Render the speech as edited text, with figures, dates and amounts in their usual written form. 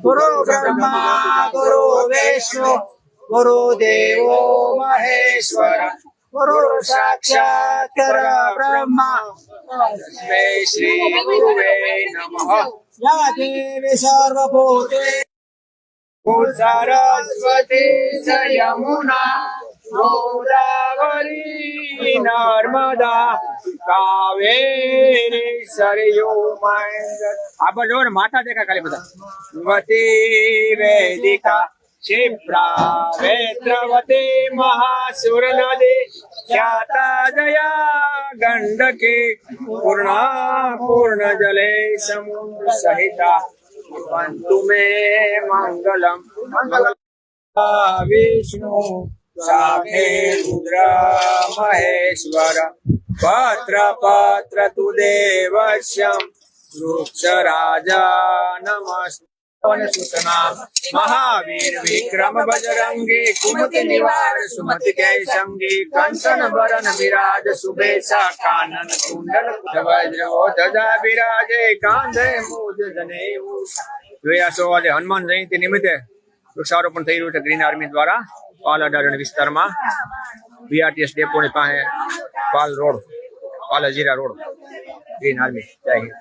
गुरु ब्रह्मा गुरु विष्णु गुरुदेवो महेश्वर गुरु साक्षात् परब्रह्म तस्मै श्री गुरुवे नमः। या देवी सर्वभूतेषु सरस्वती च यमुना गोदावरी नर्मदा कावेरी सरयू आप जो माता देखा खाली बता वती वेदिका क्षिप्रा वेत्रवती महासुर नदी ख्याता जया गंडकी पूर्णा पूर्ण जले समुद्र सहिता वंतु मे मंगलम विष्णु साखे रुद्र महेश्वर पत्र पत्र तु देवस्यं वृक्ष राजा नमस्ते सूचना महावीर विक्रम बजरंगी कुमति निवार सुमति के संगी कंचन बरन विराज सुबेसा कानन कुंडल वज्र ध्वजा विराजे कांधे मूज जनेऊ। જોયા આજે હનુમાન જયંતિ નિમિત્તે વૃક્ષારોપણ થઈ રહ્યું છે ગ્રીન આર્મી દ્વારા પાલ અડાજણ વિસ્તારમાં બીઆરટીએસ ડેપોની પાસે પાલ રોડ પાલ હજીરા રોડ ગ્રીન આર્મી જય હિન્દ।